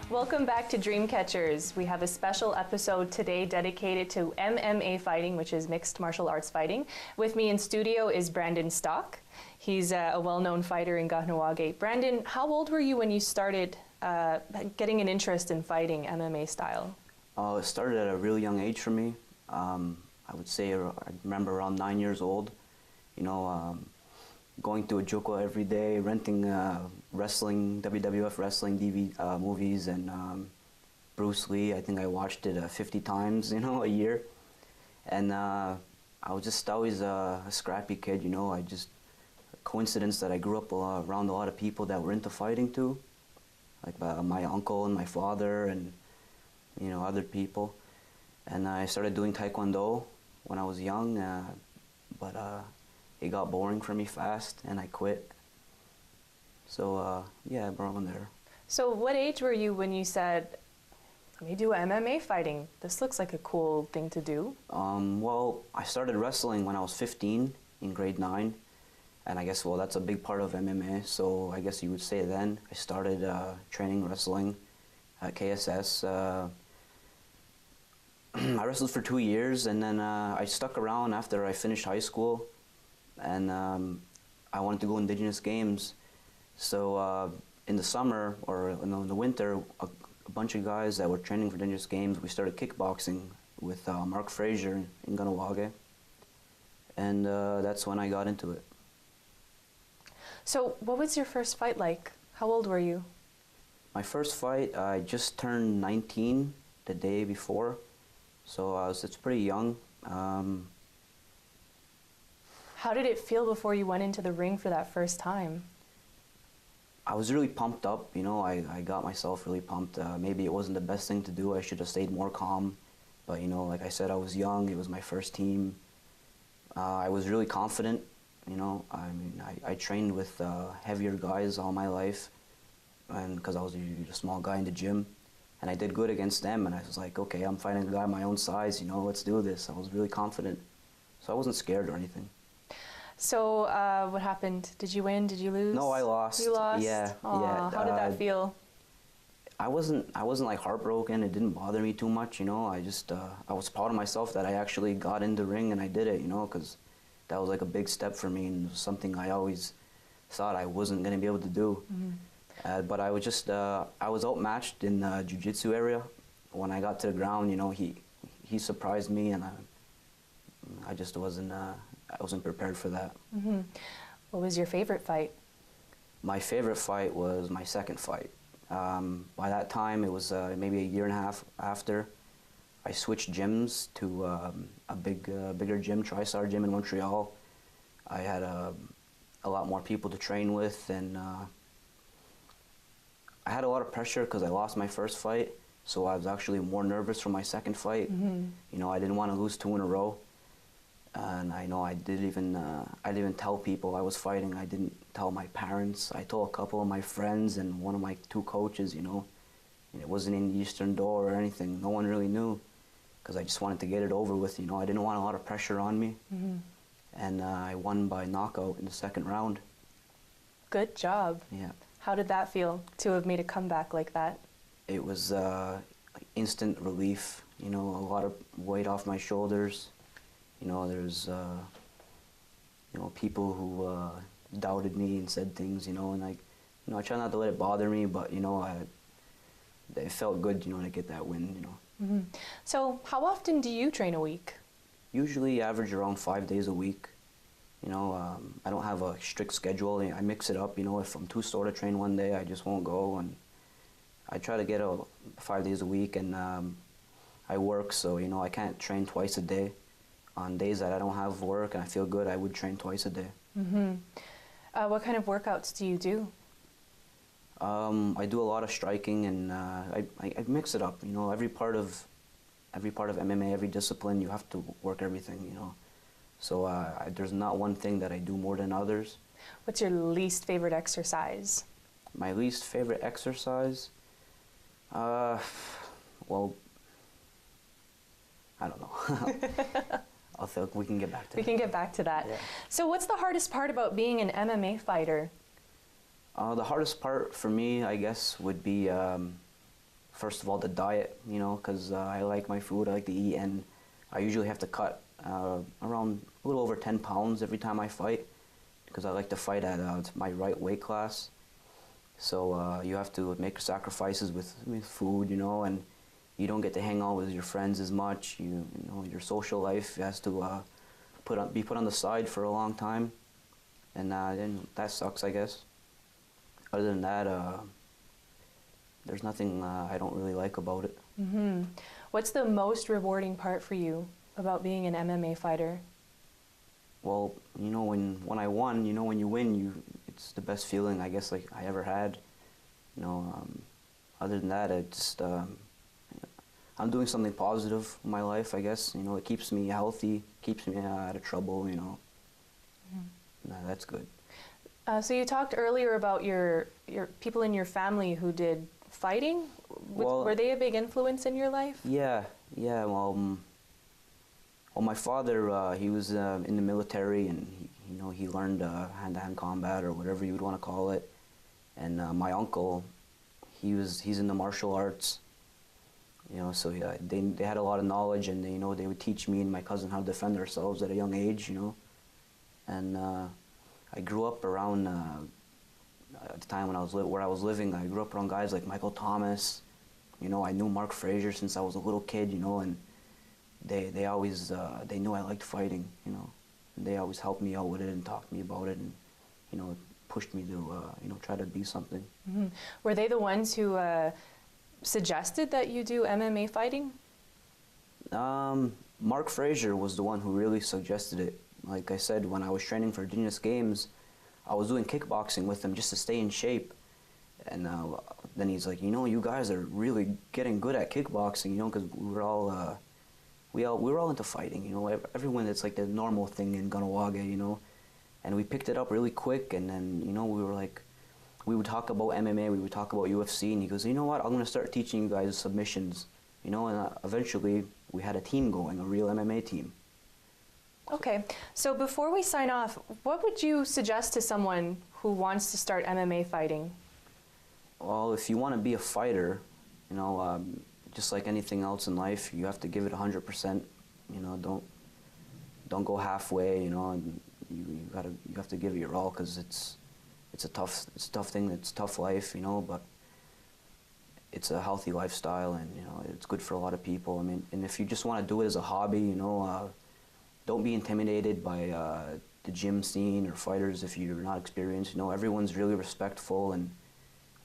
Welcome back to Dreamcatchers. We have a special episode today dedicated to MMA fighting, which is mixed martial arts fighting. With me in studio is Brandon Stock. He's a well-known fighter in Kahnawake. Brandon, how old were you when you started getting an interest in fighting MMA style? It started at a really young age for me. I would say I remember around 9 years old. Going to a Juco every day, renting wrestling, WWF wrestling DVD movies, and Bruce Lee. I think I watched it 50 times, a year. And I was just always a scrappy kid, coincidence that I grew up around a lot of people that were into fighting too, like my uncle and my father and other people. And I started doing Taekwondo when I was young, but it got boring for me fast and I quit. So yeah, I brought one there. So what age were you when you said, let me do MMA fighting? This looks like a cool thing to do. Well, I started wrestling when I was 15 in grade 9. And I guess, well, that's a big part of MMA. So I guess you would say then I started training wrestling at KSS. I wrestled for 2 years, and then I stuck around after I finished high school. And I wanted to go Indigenous Games. So in the summer, or in the winter, a bunch of guys that were training for Indigenous Games, we started kickboxing with Mark Fraser in Kahnawake. And that's when I got into it. So what was your first fight like? How old were you? My first fight, I just turned 19 the day before. So it's pretty young. How did it feel before you went into the ring for that first time? I was really pumped up, I got myself really pumped. Maybe it wasn't the best thing to do. I should have stayed more calm. But, like I said, I was young. It was my first team. I was really confident, I trained with heavier guys all my life, and because I was a small guy in the gym. And I did good against them, and I was like, okay, I'm fighting a guy my own size, let's do this. I was really confident. So I wasn't scared or anything. So what happened? Did you win? Did you lose? No, I lost. You lost? Yeah. Aww, yeah. How did that feel? I wasn't like heartbroken. It didn't bother me too much, I just I was proud of myself that I actually got in the ring and I did it, because that was like a big step for me, and it was something I always thought I wasn't going to be able to do. Mm-hmm. But I was just I was outmatched in the jiu-jitsu area. When I got to the ground, he surprised me, and I just wasn't prepared for that. Mm-hmm. What was your favorite fight? My favorite fight was my second fight. By that time, it was maybe a year and a half after. I switched gyms to a bigger gym, TriStar Gym in Montreal. I had a lot more people to train with, and I had a lot of pressure because I lost my first fight, so I was actually more nervous for my second fight. Mm-hmm. I didn't want to lose 2 in a row. And I know I didn't even tell people I was fighting. I didn't tell my parents. I told a couple of my friends and one of my 2 coaches, and it wasn't in the Eastern Door or anything. No one really knew, because I just wanted to get it over with, I didn't want a lot of pressure on me. Mm-hmm. And I won by knockout in the second round. Good job. Yeah. How did that feel, to have made a comeback like that? It was instant relief, a lot of weight off my shoulders. There's people who doubted me and said things, and I try not to let it bother me, but it felt good, to get that win, Mm-hmm. So how often do you train a week? Usually average around 5 days a week. I don't have a strict schedule. I mix it up. If I'm too sore to train one day, I just won't go, and I try to get 5 days a week, and I work, so I can't train twice a day. On days that I don't have work and I feel good, I would train twice a day. Mm-hmm. What kind of workouts do you do? I do a lot of striking, and I mix it up. Every part of MMA, every discipline, you have to work everything. So there's not one thing that I do more than others. What's your least favorite exercise? My least favorite exercise? Well, I don't know. I think we can get back to that. We can get back to that. Yeah. So what's the hardest part about being an MMA fighter? The hardest part for me, I guess, would be first of all, the diet, you know, because I like my food, I like to eat, and I usually have to cut around a little over 10 pounds every time I fight, because I like to fight at my right weight class. So you have to make sacrifices with food, you know, and you don't get to hang out with your friends as much. You know, your social life has to be put on the side for a long time, and then that sucks, I guess. Other than that, there's nothing I don't really like about it. Mm-hmm. What's the most rewarding part for you about being an MMA fighter? Well, you know, when I won, you know, when you win, it's the best feeling I guess like I ever had. You know, other than that, I'm doing something positive in my life, I guess. You know, it keeps me healthy, keeps me out of trouble, you know. Mm-hmm. That's good. So you talked earlier about your people in your family who did fighting. Well, were they a big influence in your life? Yeah. Well, my father, he was in the military, and he learned hand-to-hand combat, or whatever you would want to call it. And my uncle, he's in the martial arts. You know, so yeah, they had a lot of knowledge, and they would teach me and my cousin how to defend ourselves at a young age. You know, and I grew up around at the time when where I was living. I grew up around guys like Michael Thomas. You know, I knew Mark Frazier since I was a little kid. You know, and they always they knew I liked fighting. You know, and they always helped me out with it and talked to me about it, and pushed me to try to be something. Mm-hmm. Were they the ones who suggested that you do MMA fighting? Mark Frazier was the one who really suggested it. Like I said, when I was training for Genius Games, I was doing kickboxing with him just to stay in shape. And then he's like, you guys are really getting good at kickboxing, because we were all into fighting, everyone, it's like the normal thing in Kahnawake, and we picked it up really quick. And then we were like, we would talk about MMA, we would talk about UFC, and he goes, you know what, I'm going to start teaching you guys submissions, and eventually we had a team going, a real MMA team. Okay, so before we sign off, what would you suggest to someone who wants to start MMA fighting? Well, if you want to be a fighter, just like anything else in life, you have to give it 100%. Don't go halfway. And you have to give it your all, because it's a tough thing. It's a tough life, but it's a healthy lifestyle, and it's good for a lot of people. I mean, and if you just want to do it as a hobby, don't be intimidated by the gym scene or fighters if you're not experienced. Everyone's really respectful, and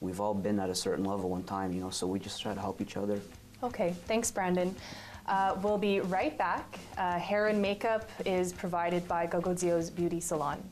we've all been at a certain level one time, so we just try to help each other. Okay, thanks, Brandon. We'll be right back. Hair and makeup is provided by Gogodzio's Beauty Salon.